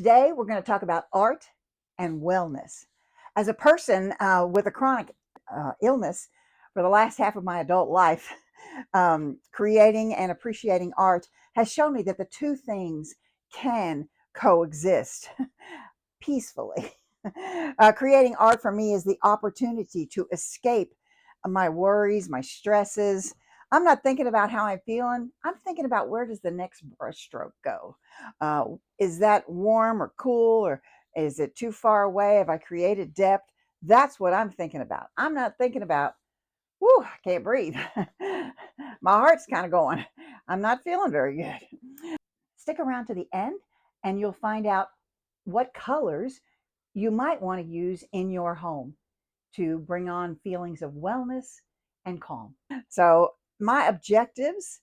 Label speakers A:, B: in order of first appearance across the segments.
A: Today, we're going to talk about art and wellness. As a person with a chronic illness for the last half of my adult life, creating and appreciating art has shown me that the two things can coexist peacefully. Creating art for me is the opportunity to escape my worries, my stresses. I'm not thinking about how I'm feeling. I'm thinking about where does the next brush stroke go? Is that warm or cool, or is it too far away? Have I created depth? That's what I'm thinking about. I'm not thinking about, whoo, I can't breathe. My heart's kind of going. I'm not feeling very good. Stick around to the end and you'll find out what colors you might want to use in your home to bring on feelings of wellness and calm. So, my objectives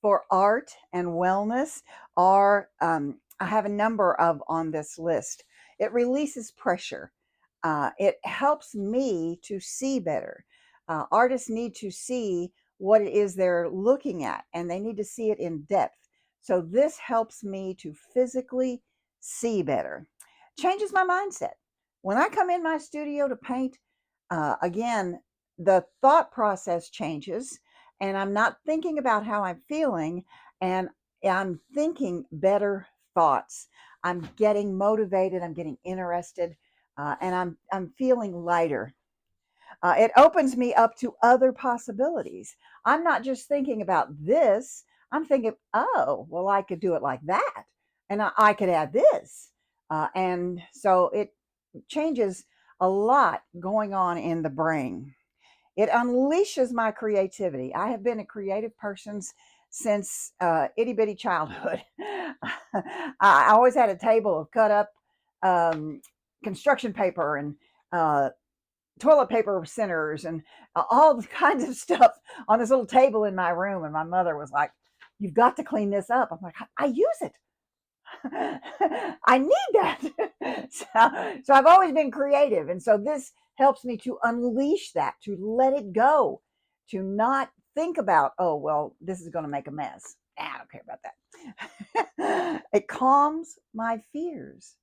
A: for art and wellness are I have a number of on this list. It releases pressure, it helps me to see better. Artists need to see what it is they're looking at, and they need to see it in depth. So, this helps me to physically see better. Changes my mindset. When I come in my studio to paint, again, the thought process changes, and I'm not thinking about how I'm feeling, and I'm thinking better thoughts. I'm getting motivated, I'm getting interested, and I'm feeling lighter. It opens me up to other possibilities. I'm not just thinking about this. I'm thinking, oh, well, I could do it like that, and I could add this, and so it changes a lot going on in the brain. It unleashes my creativity. I have been a creative person since itty bitty childhood. I always had a table of cut up construction paper and toilet paper centers and all kinds of stuff on this little table in my room. And my mother was like, "You've got to clean this up." I'm like, "I use it. I need that." So I've always been creative. And so this helps me to unleash that, to let it go, to not think about, oh, well, this is going to make a mess. I don't care about that. It calms my fears.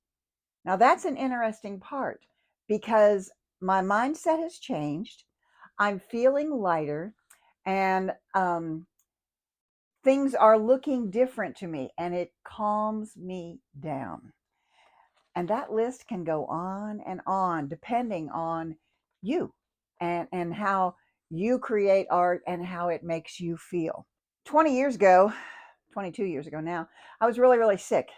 A: Now, that's an interesting part because my mindset has changed. I'm feeling lighter, and things are looking different to me, and it calms me down. And that list can go on and on depending on you and how you create art and how it makes you feel. 20 years ago, 22 years ago now, I was really, really sick.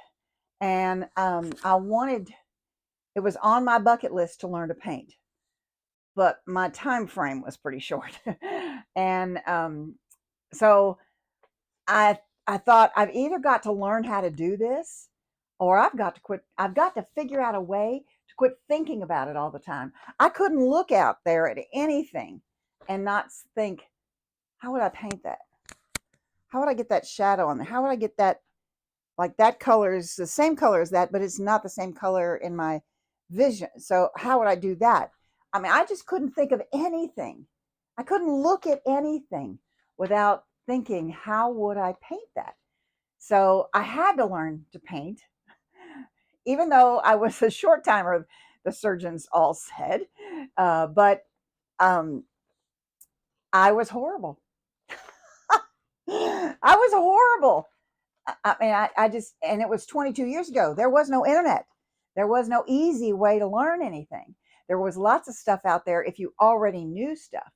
A: And it was on my bucket list to learn to paint, but my time frame was pretty short. And so I I thought I've either got to learn how to do this or I've got to quit. I've got to figure out a way to quit thinking about it all the time. I couldn't look out there at anything and not think, how would I paint that? How would I get that shadow on there? How would I get that, like, that color is the same color as that, but it's not the same color in my vision. So how would I do that? I mean, I just couldn't think of anything. I couldn't look at anything without thinking, how would I paint that? So I had to learn to paint, even though I was a short timer, the surgeons all said. But um, I was horrible. I was horrible. I mean, I just, and it was 22 years ago. There was no internet. There was no easy way to learn anything. There was lots of stuff out there if you already knew stuff.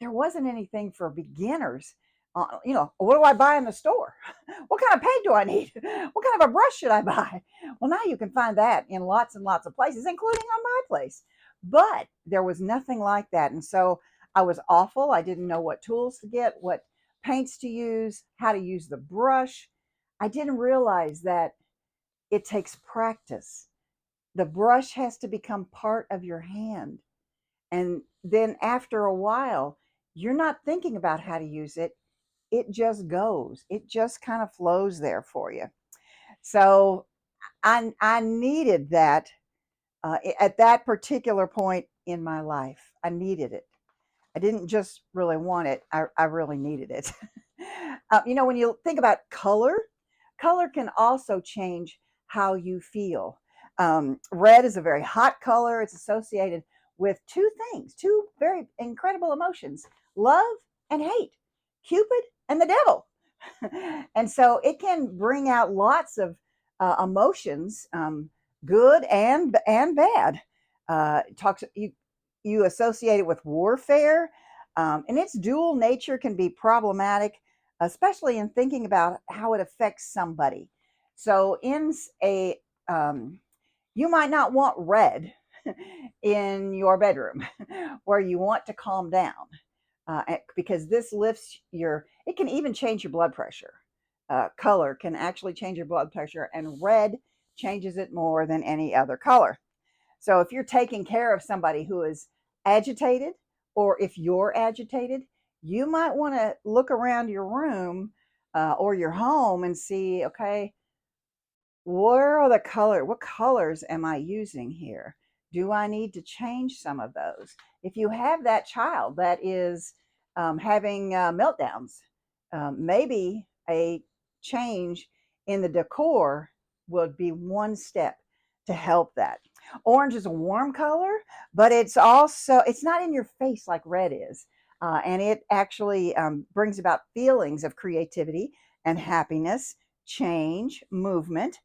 A: There wasn't anything for beginners. What do I buy in the store? What kind of paint do I need? What kind of a brush should I buy? Well, now you can find that in lots and lots of places, including on my place. But there was nothing like that. And so I was awful. I didn't know what tools to get, what paints to use, how to use the brush. I didn't realize that it takes practice. The brush has to become part of your hand. And then after a while, you're not thinking about how to use it. It just goes. It just kind of flows there for you. So I needed that at that particular point in my life. I needed it. I didn't just really want it. I really needed it. When you think about color, color can also change how you feel. Red is a very hot color. It's associated with two things, two very incredible emotions: love and hate, Cupid and the devil. And so it can bring out lots of emotions, good and bad. Talks you associate it with warfare, and its dual nature can be problematic, especially in thinking about how it affects somebody. So in a you might not want red in your bedroom where you want to calm down, because this lifts your, it can even change your blood pressure. Color can actually change your blood pressure, and red changes it more than any other color. So if you're taking care of somebody who is agitated, or if you're agitated, you might want to look around your room or your home and see, okay, where are the color? What colors am I using here? Do I need to change some of those? If you have that child that is having meltdowns, maybe a change in the decor would be one step to help that. Orange is a warm color, but it's not in your face like red is. And it actually brings about feelings of creativity and happiness, change, movement.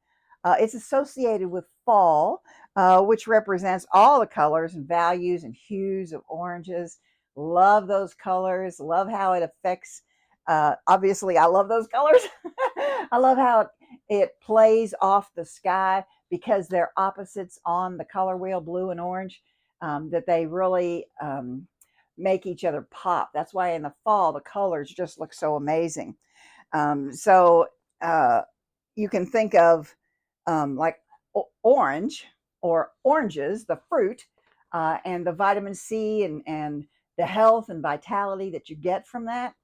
A: It's associated with fall, which represents all the colors and values and hues of oranges. Love those colors. Love how it affects. Obviously, I love those colors. I love how it plays off the sky because they're opposites on the color wheel, blue and orange, that they really make each other pop. That's why in the fall, the colors just look so amazing. So you can think of like orange or oranges, the fruit, and the vitamin C and the health and vitality that you get from that.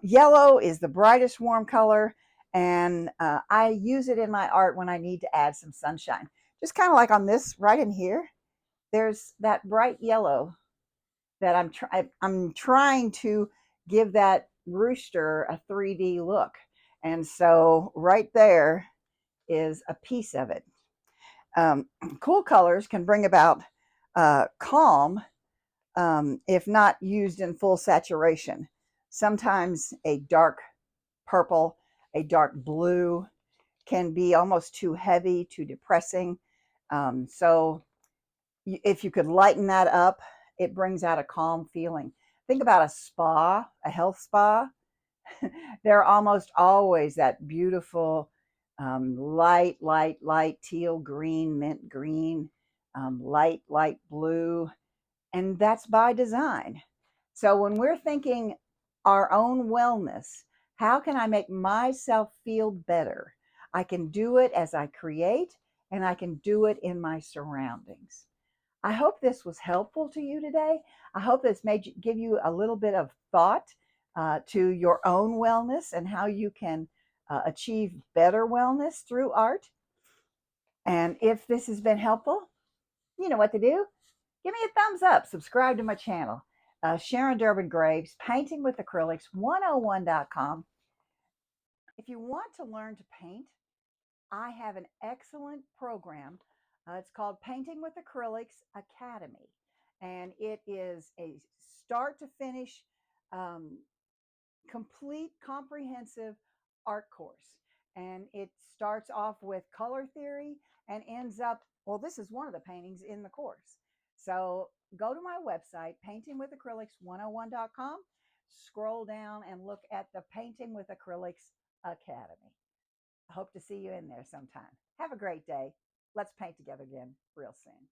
A: Yellow is the brightest warm color, and I use it in my art when I need to add some sunshine. Just kind of like on this right in here, there's that bright yellow that I'm trying to give that rooster a 3D look. And so right there is a piece of it. Um, cool colors can bring about calm if not used in full saturation. Sometimes a dark purple, a dark blue can be almost too heavy, too depressing. So if you could lighten that up, it brings out a calm feeling. Think about a spa, a health spa. They're almost always that beautiful light teal green, mint green, light blue, and that's by design. So when we're thinking our own wellness, how can I make myself feel better? I can do it as I create, and I can do it in my surroundings. I hope this was helpful to you today. I hope this give you a little bit of thought to your own wellness and how you can achieve better wellness through art. And if this has been helpful, you know what to do. Give me a thumbs up, subscribe to my channel. Sharon Durbin Graves, Painting with Acrylics 101.com. If you want to learn to paint, I have an excellent program. It's called Painting with Acrylics Academy, and it is a start to finish, um, complete, comprehensive art course. And it starts off with color theory and ends up, well, this is one of the paintings in the course. So go to my website, paintingwithacrylics101.com, scroll down and look at the Painting with Acrylics Academy. I hope to see you in there sometime. Have a great day. Let's paint together again real soon.